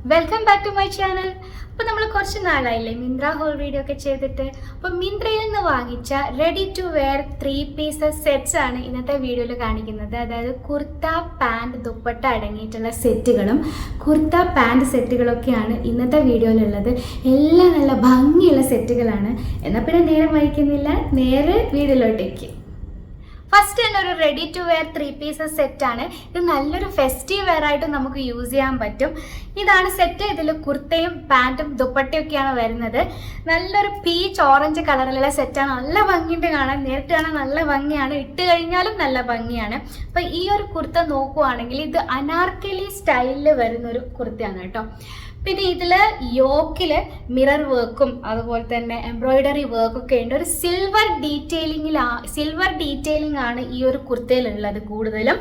Welcome back to my channel. അപ്പോൾ നമ്മൾ കുറച്ച് നാളായില്ലേ മിന്ത്ര ഹോൾ വീഡിയോ ഒക്കെ ചെയ്തിട്ട്. അപ്പോൾ മിന്ത്രയിൽ നിന്ന് വാങ്ങിച്ച ready to wear 3 pieces sets ആണ് ഇന്നത്തെ വീഡിയോയിൽ കാണിക്കുന്നത്. അതായത് കുർത്ത, പാൻറ്, ദുപ്പട്ട അടങ്ങിയിട്ടുള്ള സെറ്റുകളും കുർത്ത പാൻറ് സെറ്റുകളൊക്കെയാണ് ഇന്നത്തെ വീഡിയോയിലുള്ളത്. എല്ലാം നല്ല ഭംഗിയുള്ള സെറ്റുകളാണ്. എന്നാൽ പിന്നെ നേരം വഹിക്കുന്നില്ല, നേരെ വീഡിയോയിലോട്ടേക്ക്. ഫസ്റ്റ് തന്നെ ഒരു റെഡി ടു വെയർ 3 പീസസ് സെറ്റാണ്. ഇത് നല്ലൊരു ഫെസ്റ്റീവ് വെയർ ആയിട്ട് നമുക്ക് യൂസ് ചെയ്യാൻ പറ്റും. ഇതാണ് സെറ്റ്. ഇതിൽ കുർത്തയും പാൻറ്റും ദുപ്പട്ടയൊക്കെയാണ് വരുന്നത്. നല്ലൊരു പീച്ച് ഓറഞ്ച് കളറിലുള്ള സെറ്റാണ്. നല്ല ഭംഗിയുണ്ട് കാണാൻ. നേരിട്ട് കാണാൻ നല്ല ഭംഗിയാണ്, ഇട്ട് കഴിഞ്ഞാലും നല്ല ഭംഗിയാണ്. അപ്പം ഈ ഒരു കുർത്ത നോക്കുവാണെങ്കിൽ ഇത് അനാർക്കലി സ്റ്റൈലിൽ വരുന്നൊരു കുർത്തയാണ് കേട്ടോ. പിന്നെ ഇതിൽ യോക്കിൽ മിറർ വർക്കും അതുപോലെ തന്നെ എംബ്രോയിഡറി വർക്കൊക്കെ ഉണ്ട്. ഒരു സിൽവർ ഡീറ്റെയിലിംഗ് ആണ് ഈ ഒരു കുർത്തയിലുള്ളത് കൂടുതലും.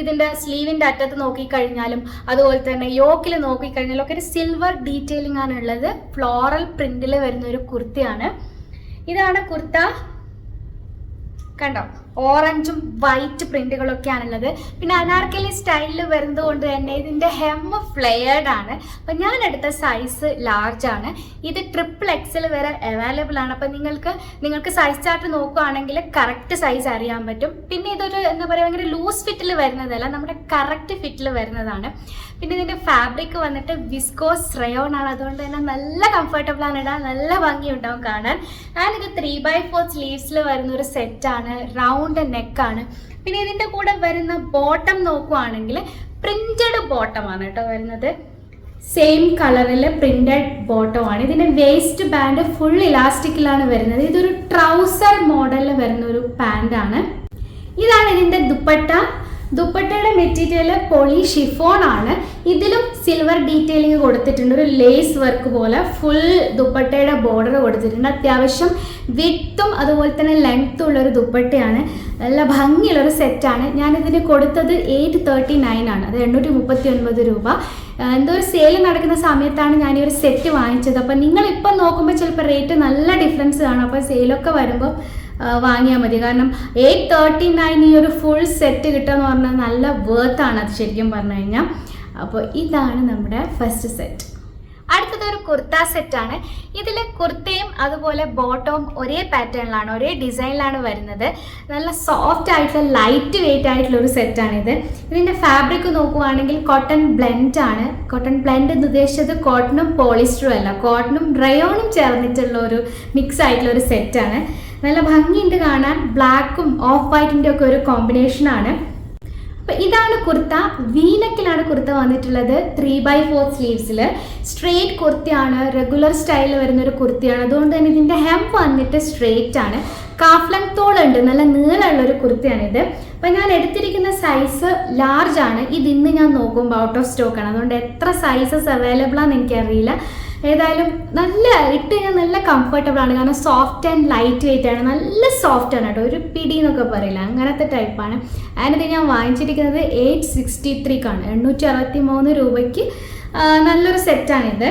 ഇതിൻ്റെ സ്ലീവിൻ്റെ അറ്റത്ത് നോക്കിക്കഴിഞ്ഞാലും അതുപോലെ തന്നെ യോക്കിൽ നോക്കിക്കഴിഞ്ഞാലും ഒക്കെ ഒരു സിൽവർ ഡീറ്റെയിലിംഗ് ആണ് ഉള്ളത്. ഫ്ലോറൽ പ്രിന്റിൽ വരുന്ന ഒരു കുർത്തയാണ്. ഇതാണ് കുർത്ത. കണ്ടോ, ഓറഞ്ചും വൈറ്റ് പ്രിന്റുകളൊക്കെയാണുള്ളത്. പിന്നെ അനാർക്കലി സ്റ്റൈലിൽ വരുന്നത് കൊണ്ട് തന്നെ ഇതിൻ്റെ ഹെമ്മ് ഫ്ലെയർഡ് ആണ്. അപ്പം ഞാൻ എടുത്ത സൈസ് ലാർജ് ആണ്. ഇത് XXL വരെ അവൈലബിൾ ആണ്. അപ്പം നിങ്ങൾക്ക് സൈസ് ചാർട്ട് നോക്കുകയാണെങ്കിൽ കറക്റ്റ് സൈസ് അറിയാൻ പറ്റും. പിന്നെ ഇതൊരു എന്താ പറയുക, ഭയങ്കര ലൂസ് ഫിറ്റിൽ വരുന്നതല്ല, നമ്മുടെ കറക്റ്റ് ഫിറ്റിൽ വരുന്നതാണ്. പിന്നെ ഇതിൻ്റെ ഫാബ്രിക് വന്നിട്ട് വിസ്കോസ് റയോൺ ആണ്. അതുകൊണ്ട് തന്നെ നല്ല കംഫർട്ടബിൾ ആണ് ഇടാൻ, നല്ല ഭംഗിയുണ്ടാവും കാണാൻ. ഇത് 3/4 സ്ലീവ്സിൽ വരുന്നൊരു സെറ്റാണ്. റൗണ്ട് നെക്കാണ്. പിന്നെ ഇതിൻ്റെ കൂടെ വരുന്ന ബോട്ടം നോക്കുവാണെങ്കിൽ പ്രിന്റഡ് ബോട്ടം ആണ് കേട്ടോ വരുന്നത്. സെയിം കളറിൽ പ്രിന്റഡ് ബോട്ടം ആണ്. ഇതിൻ്റെ വേസ്റ്റ് ബാൻഡ് ഫുൾ ഇലാസ്റ്റിക്കിലാണ് വരുന്നത്. ഇതൊരു ട്രൗസർ മോഡലിൽ വരുന്ന ഒരു പാൻ്റാണ്. ഇതാണ് ഇതിൻ്റെ ദുപ്പട്ട. ദുപ്പട്ടയുടെ മെറ്റീരിയൽ പോളി ഷിഫോൺ ആണ്. ഇതിലും സിൽവർ ഡീറ്റെയിലിംഗ് കൊടുത്തിട്ടുണ്ട്. ഒരു ലേസ് വർക്ക് പോലെ ഫുൾ ദുപ്പട്ടയുടെ ബോർഡർ കൊടുത്തിട്ടുണ്ട്. അത്യാവശ്യം വിഡ്ത്തും അതുപോലെ തന്നെ ലെങ്ത്തും ഉള്ളൊരു ദുപ്പട്ടയാണ്. നല്ല ഭംഗിയുള്ളൊരു സെറ്റാണ്. ഞാനിതിന് കൊടുത്തത് 839 ആണ്. അത് 839 രൂപ. എന്തോ ഒരു സെയിൽ നടക്കുന്ന സമയത്താണ് ഞാൻ ഈ ഒരു സെറ്റ് വാങ്ങിച്ചത്. അപ്പം നിങ്ങളിപ്പം നോക്കുമ്പോൾ ചിലപ്പോൾ റേറ്റ് നല്ല ഡിഫറൻസ് കാണും. അപ്പോൾ സെയിലൊക്കെ വരുമ്പോൾ വാങ്ങിയാൽ മതി. കാരണം 839 ഈ ഒരു ഫുൾ സെറ്റ് കിട്ടുക എന്ന് പറഞ്ഞാൽ നല്ല വേർത്താണ് അത് ശരിക്കും പറഞ്ഞു കഴിഞ്ഞാൽ. അപ്പോൾ ഇതാണ് നമ്മുടെ ഫസ്റ്റ് സെറ്റ്. അടുത്തത് ഒരു കുർത്ത സെറ്റാണ്. ഇതിൽ കുർത്തയും അതുപോലെ ബോട്ടവും ഒരേ പാറ്റേണിലാണ്, ഒരേ ഡിസൈനിലാണ് വരുന്നത്. നല്ല സോഫ്റ്റ് ആയിട്ടുള്ള ലൈറ്റ് വെയിറ്റ് ആയിട്ടുള്ള ഒരു സെറ്റാണിത്. ഇതിൻ്റെ ഫാബ്രിക് നോക്കുവാണെങ്കിൽ കോട്ടൺ ബ്ലെൻഡ് ആണ്. കോട്ടൺ ബ്ലെൻഡ് എന്ന് ഉദ്ദേശിച്ചത് കോട്ടണും പോളിസ്റ്ററും അല്ല, കോട്ടണും റയോണും ചേർന്നിട്ടുള്ള ഒരു മിക്സ് ആയിട്ടുള്ള ഒരു സെറ്റാണ്. നല്ല ഭംഗിയുണ്ട് കാണാൻ. ബ്ലാക്കും ഓഫ് വൈറ്റിൻ്റെ ഒക്കെ ഒരു കോമ്പിനേഷനാണ്. അപ്പം ഇതാണ് കുർത്ത. വീനക്കിലാണ് കുർത്ത വന്നിട്ടുള്ളത്. 3/4 സ്ലീവ്സിൽ സ്ട്രെയിറ്റ് കുർത്തയാണ്. റെഗുലർ സ്റ്റൈലിൽ വരുന്നൊരു കുർത്തയാണ്. അതുകൊണ്ട് തന്നെ ഇതിൻ്റെ ഹെം വന്നിട്ട് സ്ട്രെയിറ്റ് ആണ്. കാഫ് ലെങ്ത്തോളുണ്ട്. നല്ല നീളമുള്ളൊരു കുർത്തയാണിത്. അപ്പം ഞാൻ എടുത്തിരിക്കുന്ന സൈസ് ലാർജ് ആണ്. ഇതിന്ന് ഞാൻ നോക്കുമ്പോൾ ഔട്ട് ഓഫ് സ്റ്റോക്കാണ്. അതുകൊണ്ട് എത്ര സൈസസ് അവൈലബിൾ ആണെന്ന് എനിക്കറിയില്ല. ഏതായാലും നല്ല ഇട്ട് കഴിഞ്ഞാൽ നല്ല കംഫർട്ടബിൾ ആണ്. കാരണം സോഫ്റ്റ് ആൻഡ് ലൈറ്റ് വെയിറ്റ് ആണ്. നല്ല സോഫ്റ്റ് ആണ് കേട്ടോ. ഒരു പിടി എന്നൊക്കെ പറയില്ല, അങ്ങനത്തെ ടൈപ്പാണ്. അതിനത് ഞാൻ വാങ്ങിച്ചിരിക്കുന്നത് 863 863 രൂപയ്ക്ക് നല്ലൊരു സെറ്റാണിത്.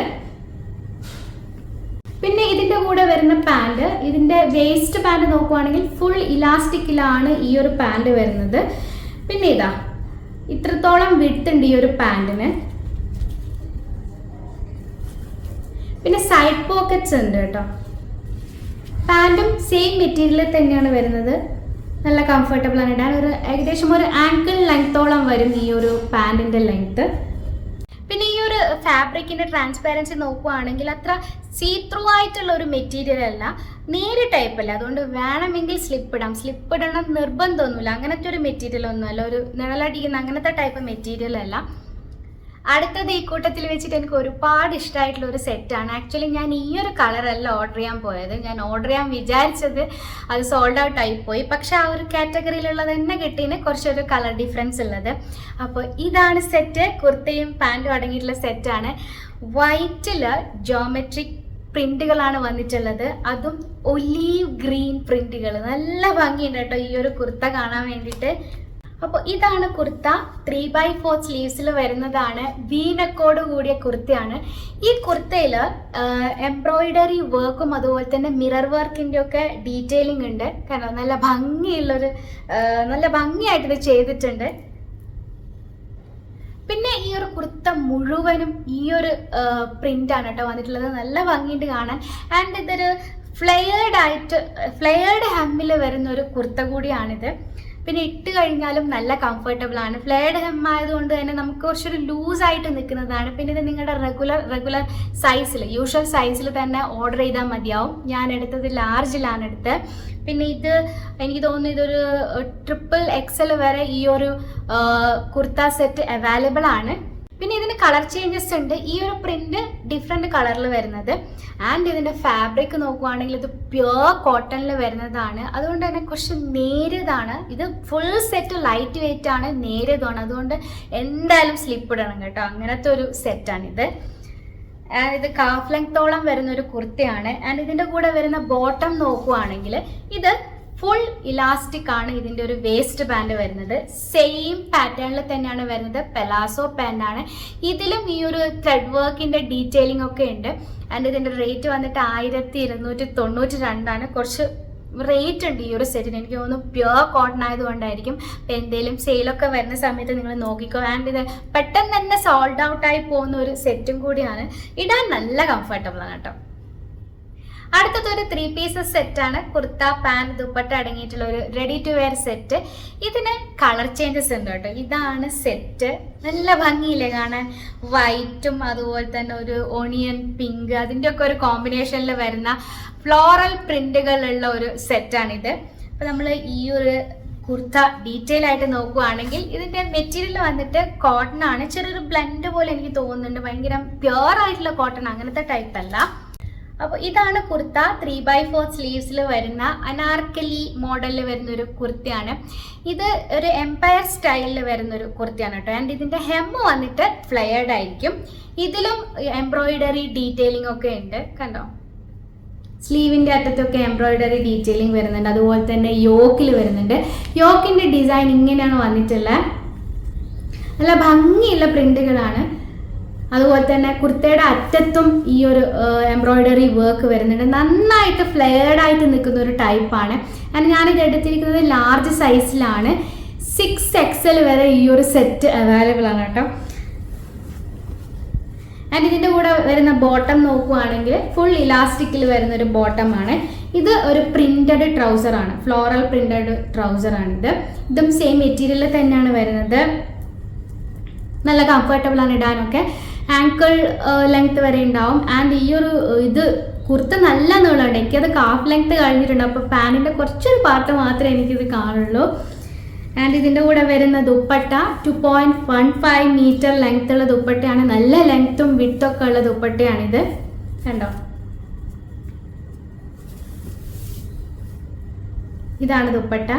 പിന്നെ ഇതിൻ്റെ കൂടെ വരുന്ന പാൻറ്, ഇതിൻ്റെ വേസ്റ്റ് പാൻറ് നോക്കുവാണെങ്കിൽ ഫുൾ ഇലാസ്റ്റിക്കിലാണ് ഈ ഒരു പാൻറ് വരുന്നത്. പിന്നെ ഇതാ ഇത്രത്തോളം വിഡ്ത്ത് ഈ ഒരു പാൻറ്റിന്. പിന്നെ സൈഡ് പോക്കറ്റ്സ് ഉണ്ട് കേട്ടോ. പാൻറ്റും സെയിം മെറ്റീരിയലിൽ തന്നെയാണ് വരുന്നത്. നല്ല കംഫർട്ടബിൾ ആണ് ഇടാൻ. ഏകദേശം ഒരു ആങ്കിൾ ലെങ്ത്തോളം വരും ഈ ഒരു പാൻറ്റിൻ്റെ ലെങ്ത്ത്. പിന്നെ ഈ ഒരു ഫാബ്രിക്കിൻ്റെ ട്രാൻസ്പാരൻസി നോക്കുകയാണെങ്കിൽ അത്ര സീ ത്രൂ ആയിട്ടുള്ള ഒരു മെറ്റീരിയൽ അല്ല, നേര് ടൈപ്പല്ല. അതുകൊണ്ട് വേണമെങ്കിൽ സ്ലിപ്പ് ഇടണം നിർബന്ധമൊന്നുമില്ല. അങ്ങനത്തെ ഒരു മെറ്റീരിയൽ ഒന്നുമല്ല, ഒരു നിഴലടിക്കുന്ന അങ്ങനത്തെ ടൈപ്പ് മെറ്റീരിയൽ അല്ല. അടുത്തത് ഈ കൂട്ടത്തിൽ വെച്ചിട്ട് എനിക്ക് ഒരുപാട് ഇഷ്ടമായിട്ടുള്ള ഒരു സെറ്റാണ്. ആക്ച്വലി ഞാൻ ഈ ഒരു കളറല്ല ഓർഡർ ചെയ്യാൻ പോയത്. ഞാൻ ഓർഡർ ചെയ്യാൻ വിചാരിച്ചത് അത് സോൾഡ് ഔട്ട് ആയിപ്പോയി. പക്ഷെ ആ ഒരു കാറ്റഗറിയിലുള്ളത് തന്നെ കിട്ടിയതിന് കുറച്ചൊരു കളർ ഡിഫറൻസ് ഉള്ളത്. അപ്പോൾ ഇതാണ് സെറ്റ്. കുർത്തയും പാൻറ്റും അടങ്ങിയിട്ടുള്ള സെറ്റാണ്. വൈറ്റിൽ ജോമെട്രിക് പ്രിന്റുകളാണ് വന്നിട്ടുള്ളത്. അതും ഒലീവ് ഗ്രീൻ പ്രിന്റുകൾ. നല്ല ഭംഗിയുണ്ട് കേട്ടോ ഈ ഒരു കുർത്ത കാണാൻ വേണ്ടിയിട്ട്. അപ്പോൾ ഇതാണ് കുർത്ത. 3/4 സ്ലീവ്സിൽ വരുന്നതാണ്. വീനക്കോട് കൂടിയ കുർത്തയാണ്. ഈ കുർത്തയിൽ എംബ്രോയിഡറി വർക്കും അതുപോലെ തന്നെ മിറർ വർക്കിൻ്റെ ഒക്കെ ഡീറ്റെയിലിംഗ് ഉണ്ട്. കാരണം നല്ല ഭംഗിയായിട്ട് ഇത് ചെയ്തിട്ടുണ്ട്. പിന്നെ ഈ ഒരു കുർത്ത മുഴുവനും ഈ ഒരു പ്രിൻ്റാണ് കേട്ടോ വന്നിട്ടുള്ളത്. നല്ല ഭംഗിയുണ്ട് കാണാൻ. ആൻഡ് ഇതൊരു ഫ്ലെയർഡ് ഹെമ്മിൽ വരുന്ന ഒരു കുർത്ത കൂടിയാണിത്. പിന്നെ ഇട്ട് കഴിഞ്ഞാലും നല്ല കംഫർട്ടബിൾ ആണ്. ഫ്ലെയർഡ് ഹെം ആയതുകൊണ്ട് തന്നെ നമുക്ക് കുറച്ചൊരു ലൂസായിട്ട് നിൽക്കുന്നതാണ്. പിന്നെ ഇത് നിങ്ങളുടെ റെഗുലർ സൈസിൽ, യൂഷ്വൽ സൈസിൽ തന്നെ ഓർഡർ ചെയ്താൽ മതിയാവും. ഞാൻ എടുത്തത് ലാർജിലാണ് എടുത്തത്. പിന്നെ ഇത് എനിക്ക് തോന്നുന്നു ഇതൊരു XXL വരെ ഈ ഒരു കുർത്ത സെറ്റ് അവൈലബിൾ ആണ്. പിന്നെ ഇതിന് കളർ ചേഞ്ചസ് ഉണ്ട്. ഈ ഒരു പ്രിന്റ് ഡിഫറെൻറ്റ് കളറിൽ വരുന്നത്. ആൻഡ് ഇതിൻ്റെ ഫാബ്രിക് നോക്കുവാണെങ്കിൽ ഇത് പ്യുവർ കോട്ടണിൽ വരുന്നതാണ്. അതുകൊണ്ട് തന്നെ കുറച്ച് നേരിയതാണ്. ഇത് ഫുൾ സെറ്റ് ലൈറ്റ് വെയിറ്റ് ആണ്, നേരിയതാണ്. അതുകൊണ്ട് എന്തായാലും സ്ലിപ്പ് ഇടണം കേട്ടോ. അങ്ങനത്തെ ഒരു സെറ്റാണിത്. ആൻഡ് ഇത് കാഫ് ലെങ്ത്തോളം വരുന്ന ഒരു കുർത്തയാണ്. ആൻഡ് ഇതിൻ്റെ കൂടെ വരുന്ന ബോട്ടം നോക്കുവാണെങ്കിൽ ഇത് ഫുൾ ഇലാസ്റ്റിക് ആണ്. ഇതിൻ്റെ ഒരു വേസ്റ്റ് ബാൻഡ് വരുന്നത് സെയിം പാറ്റേണിൽ തന്നെയാണ് വരുന്നത്. പെലാസോ പാൻ്റ് ആണ്. ഇതിലും ഈ ഒരു ത്രെഡ് വർക്കിൻ്റെ ഡീറ്റെയിലിംഗ് ഒക്കെ ഉണ്ട്. ആൻഡ് ഇതിൻ്റെ റേറ്റ് വന്നിട്ട് 1292 കുറച്ച് റേറ്റ് ഉണ്ട് ഈ ഒരു സെറ്റിന്. എനിക്ക് തോന്നുന്നു പ്യുവർ കോട്ടൺ ആയതുകൊണ്ടായിരിക്കും. അപ്പം എന്തെങ്കിലും സെയിലൊക്കെ വരുന്ന സമയത്ത് നിങ്ങൾ നോക്കിക്കോ. ആൻഡ് ഇത് പെട്ടെന്ന് തന്നെ സോൾഡ് ഔട്ടായി പോകുന്ന ഒരു സെറ്റും കൂടിയാണ്. ഇടാൻ നല്ല കംഫർട്ടബിൾ ആണ് കേട്ടോ. അടുത്തത് ഒരു 3 പീസസ് സെറ്റാണ്. കുർത്ത, പാൻറ്, ദുപ്പട്ട അടങ്ങിയിട്ടുള്ള ഒരു റെഡി ടു വെയർ സെറ്റ്. ഇതിന് കളർ ചേഞ്ചസ് ഉണ്ട് കേട്ടോ. ഇതാണ് സെറ്റ്. നല്ല ഭംഗിയില്ലേ കാണാൻ? വൈറ്റും അതുപോലെ തന്നെ ഒരു ഓണിയൻ പിങ്ക്, അതിൻ്റെയൊക്കെ ഒരു കോമ്പിനേഷനിൽ വരുന്ന ഫ്ലോറൽ പ്രിന്റുകളുള്ള ഒരു സെറ്റാണിത്. അപ്പോൾ നമ്മൾ ഈ ഒരു കുർത്ത ഡീറ്റെയിൽ ആയിട്ട് നോക്കുകയാണെങ്കിൽ ഇതിൻ്റെ മെറ്റീരിയൽ വന്നിട്ട് കോട്ടൺ ആണ്. ചെറിയൊരു ബ്ലെൻഡ് പോലെ എനിക്ക് തോന്നുന്നുണ്ട്. ഭയങ്കര പ്യുവർ ആയിട്ടുള്ള കോട്ടൺ അങ്ങനത്തെ ടൈപ്പ് അല്ല. അപ്പോൾ ഇതാണ് കുർത്ത. 3/4 സ്ലീവ്സിൽ വരുന്ന അനാർക്കലി മോഡലിൽ വരുന്ന ഒരു കുർത്തയാണ്. ഇത് ഒരു എംപയർ സ്റ്റൈലിൽ വരുന്ന ഒരു കുർത്തയാണ് കേട്ടോ. ആൻഡ് ഇതിൻ്റെ ഹെമ്മ് വന്നിട്ട് ഫ്ലെയർഡ് ആയിരിക്കും. ഇതിലും എംബ്രോയിഡറി ഡീറ്റെയിലിംഗ് ഒക്കെ ഉണ്ട്. കണ്ടോ? സ്ലീവിൻ്റെ അറ്റത്തൊക്കെ എംബ്രോയിഡറി ഡീറ്റെയിലിംഗ് വരുന്നുണ്ട്. അതുപോലെ തന്നെ യോക്കിൽ വരുന്നുണ്ട്. യോക്കിൻ്റെ ഡിസൈൻ ഇങ്ങനെയാണ് വന്നിട്ടുള്ളത്. നല്ല ഭംഗിയുള്ള പ്രിന്റുകളാണ്. അതുപോലെ തന്നെ കുർത്തയുടെ അറ്റത്തും ഈ ഒരു എംബ്രോയിഡറി വർക്ക് വരുന്നുണ്ട്. നന്നായിട്ട് ഫ്ലെയർഡ് ആയിട്ട് നിൽക്കുന്ന ഒരു ടൈപ്പാണ്. ആൻഡ് ഞാനിത് എടുത്തിരിക്കുന്നത് ലാർജ് സൈസിലാണ്. 6XL വരെ ഈ ഒരു സെറ്റ് അവൈലബിൾ ആണ് കേട്ടോ. ആൻഡ് ഇതിൻ്റെ കൂടെ വരുന്ന ബോട്ടം നോക്കുകയാണെങ്കിൽ ഫുൾ ഇലാസ്റ്റിക്കിൽ വരുന്ന ഒരു ബോട്ടമാണ്. ഇത് ഒരു പ്രിന്റഡ് ട്രൗസറാണ്. ഫ്ലോറൽ പ്രിന്റഡ് ട്രൗസറാണിത്. ഇതും സെയിം മെറ്റീരിയൽ തന്നെയാണ് വരുന്നത്. നല്ല കംഫർട്ടബിൾ ആണ് ഇടാനൊക്കെ. ആങ്കിൾ ലെങ്ത് വരെ ഉണ്ടാവും. ആൻഡ് ഈ ഒരു ഇത് കുർത്ത നല്ല നീളമുണ്ട്. എനിക്കത് കാഫ് ലെങ്ത് കഴിഞ്ഞിട്ടുണ്ട്. അപ്പോൾ പാൻറ്റിൻ്റെ കുറച്ചൊരു പാർട്ട് മാത്രമേ എനിക്കിത് കാണുള്ളൂ. ആൻഡ് ഇതിൻ്റെ കൂടെ വരുന്ന ദുപ്പട്ട 2.15 മീറ്റർ ലെങ്ത്തുള്ള ദുപ്പട്ടയാണ്. നല്ല ലെങ്ത്തും വിഡ്ത്തൊക്കെ ഉള്ള ദുപ്പട്ടയാണിത്. കണ്ടോ? ഇതാണ് ദുപ്പട്ട.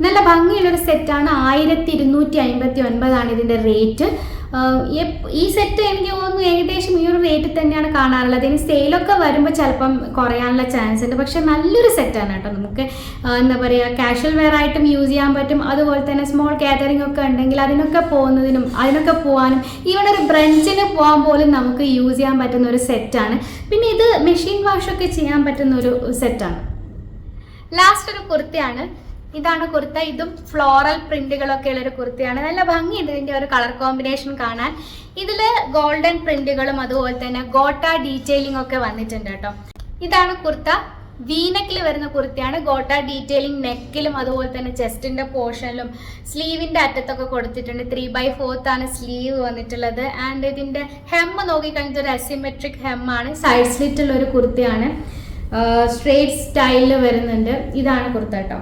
നല്ല ഭംഗിയുള്ളൊരു സെറ്റാണ്. 1259 ഇതിൻ്റെ റേറ്റ്. ഈ സെറ്റ് എനിക്ക് തോന്നുന്നു ഏകദേശം ഈ ഒരു റേറ്റിൽ തന്നെയാണ് കാണാറുള്ളത്. ഇനി സെയിലൊക്കെ വരുമ്പോൾ ചിലപ്പം കുറയാനുള്ള ചാൻസ് ഉണ്ട്. പക്ഷെ നല്ലൊരു സെറ്റാണ് കേട്ടോ. നമുക്ക് എന്താ പറയുക, കാഷ്വൽ വെയർ ആയിട്ടും യൂസ് ചെയ്യാൻ പറ്റും. അതുപോലെ തന്നെ സ്മോൾ കാറ്ററിംഗ് ഒക്കെ ഉണ്ടെങ്കിൽ അതിനൊക്കെ പോകാനും ഈവൺ ഒരു ബ്രഞ്ചിന് പോകാൻ പോലും നമുക്ക് യൂസ് ചെയ്യാൻ പറ്റുന്ന ഒരു സെറ്റാണ്. പിന്നെ ഇത് മെഷീൻ വാഷൊക്കെ ചെയ്യാൻ പറ്റുന്ന ഒരു സെറ്റാണ്. ലാസ്റ്റ് ഒരു കുർത്തയാണ്. ഇതാണ് കുർത്ത. ഇതും ഫ്ലോറൽ പ്രിന്റുകളൊക്കെ ഉള്ളൊരു കുർത്തയാണ്. നല്ല ഭംഗിയുണ്ട് ഇതിൻ്റെ ഒരു കളർ കോമ്പിനേഷൻ കാണാൻ. ഇതിൽ ഗോൾഡൻ പ്രിന്റുകളും അതുപോലെ തന്നെ ഗോട്ട ഡീറ്റെയിലിംഗ് ഒക്കെ വന്നിട്ടുണ്ട് കേട്ടോ. ഇതാണ് കുർത്ത. വീനെക്കിൽ വരുന്ന കുർത്തയാണ്. ഗോട്ട ഡീറ്റെയിലിംഗ് നെക്കിലും അതുപോലെ തന്നെ ചെസ്റ്റിൻ്റെ പോർഷനിലും സ്ലീവിൻ്റെ അറ്റത്തൊക്കെ കൊടുത്തിട്ടുണ്ട്. 3/4 ആണ് സ്ലീവ് വന്നിട്ടുള്ളത്. ആൻഡ് ഇതിൻ്റെ ഹെമ്മ് നോക്കിക്കഴിഞ്ഞിട്ട് ഒരു അസിമെട്രിക് ഹെമ്മാണ്. സൈഡ് സ്ലിറ്റുള്ള ഒരു കുർത്തയാണ്. സ്ട്രേറ്റ് സ്റ്റൈലിൽ വരുന്നുണ്ട്. ഇതാണ് കുർത്ത കേട്ടോ.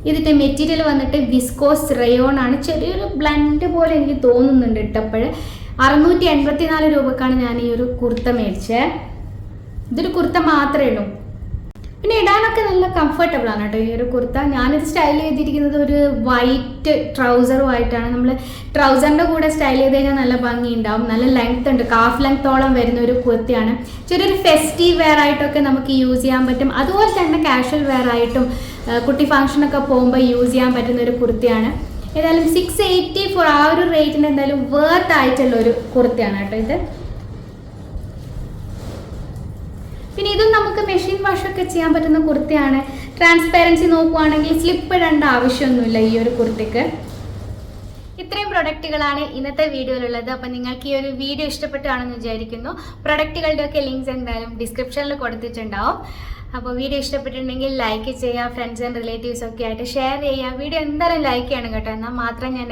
ഇതിൻ്റെ മെറ്റീരിയൽ വന്നിട്ട് വിസ്കോസ് റയോൺ ആണ്. ചെറിയൊരു ബ്ലൻഡ് പോലെ എനിക്ക് തോന്നുന്നുണ്ട് ഇട്ടപ്പോൾ. 684 രൂപക്കാണ് ഞാൻ ഈ ഒരു കുർത്ത മേടിച്ചത്. ഇതൊരു കുർത്ത മാത്രമേ ഉള്ളൂ. പിന്നെ ഇടാനൊക്കെ നല്ല കംഫർട്ടബിൾ ആണ് കേട്ടോ ഈ ഒരു കുർത്ത. ഞാനിത് സ്റ്റൈൽ ചെയ്തിരിക്കുന്നത് ഒരു വൈറ്റ് ട്രൗസറുമായിട്ടാണ്. നമ്മൾ ട്രൗസറിൻ്റെ കൂടെ സ്റ്റൈൽ ചെയ്ത് കഴിഞ്ഞാൽ നല്ല ഭംഗി ഉണ്ടാവും. നല്ല ലെങ്ത് ഉണ്ട്. കാഫ് ലെങ്ത്തോളം വരുന്ന ഒരു കുർത്തയാണ്. ചെറിയൊരു ഫെസ്റ്റീവ് വെയർ ആയിട്ടൊക്കെ നമുക്ക് യൂസ് ചെയ്യാൻ പറ്റും. അതുപോലെ തന്നെ കാഷ്വൽ വെയർ ആയിട്ടും കുട്ടി ഫംഗ്ഷനൊക്കെ പോകുമ്പോൾ യൂസ് ചെയ്യാൻ പറ്റുന്ന ഒരു കുർത്തയാണ്. ഏതായാലും 680 ആ ഒരു റേറ്റിന് എന്തായാലും വേർത്ത് ആയിട്ടുള്ള ഒരു കുർത്തയാണ് കേട്ടോ ഇത്. പിന്നെ ഇതും നമുക്ക് മെഷീൻ വാഷൊക്കെ ചെയ്യാൻ പറ്റുന്ന കുർത്തയാണ്. ട്രാൻസ്പെറൻസി നോക്കുവാണെങ്കിൽ സ്ലിപ്പ് ഇടേണ്ട ആവശ്യമൊന്നുമില്ല ഈ ഒരു കുർത്തയ്ക്ക്. ഇത്രയും പ്രൊഡക്റ്റുകളാണ് ഇന്നത്തെ വീഡിയോയിലുള്ളത്. അപ്പം നിങ്ങൾക്ക് ഈ ഒരു വീഡിയോ ഇഷ്ടപ്പെട്ടാണെന്ന് വിചാരിക്കുന്നു. പ്രൊഡക്റ്റുകളുടെയൊക്കെ ലിങ്ക്സ് എന്തായാലും ഡിസ്ക്രിപ്ഷനിൽ കൊടുത്തിട്ടുണ്ടാവും. അപ്പോൾ വീഡിയോ ഇഷ്ടപ്പെട്ടിട്ടുണ്ടെങ്കിൽ ലൈക്ക് ചെയ്യുക, ഫ്രണ്ട്സ് ആൻഡ് റിലേറ്റീവ്സ് ഒക്കെ ആയിട്ട് ഷെയർ ചെയ്യുക. വീഡിയോ എന്തായാലും ലൈക്ക് ചെയ്യണം കേട്ടോ, എന്നാൽ മാത്രമേ ഞാൻ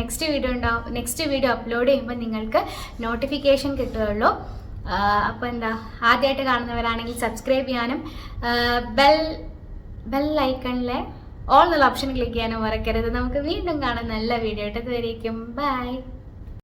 നെക്സ്റ്റ് വീഡിയോ അപ്ലോഡ് ചെയ്യുമ്പോൾ നിങ്ങൾക്ക് നോട്ടിഫിക്കേഷൻ കിട്ടുകയുള്ളൂ. അപ്പോൾ എന്താ, ആദ്യമായിട്ട് കാണുന്നവരാണെങ്കിൽ സബ്സ്ക്രൈബ് ചെയ്യാനും ബെൽ ഐക്കണിലെ ഓൾ എന്നുള്ള ഓപ്ഷൻ ക്ലിക്ക് ചെയ്യാനും മറക്കരുത്. നമുക്ക് വീണ്ടും കാണാം നല്ല വീഡിയോ ആയിട്ട്. അതുവരേക്കും ബൈ.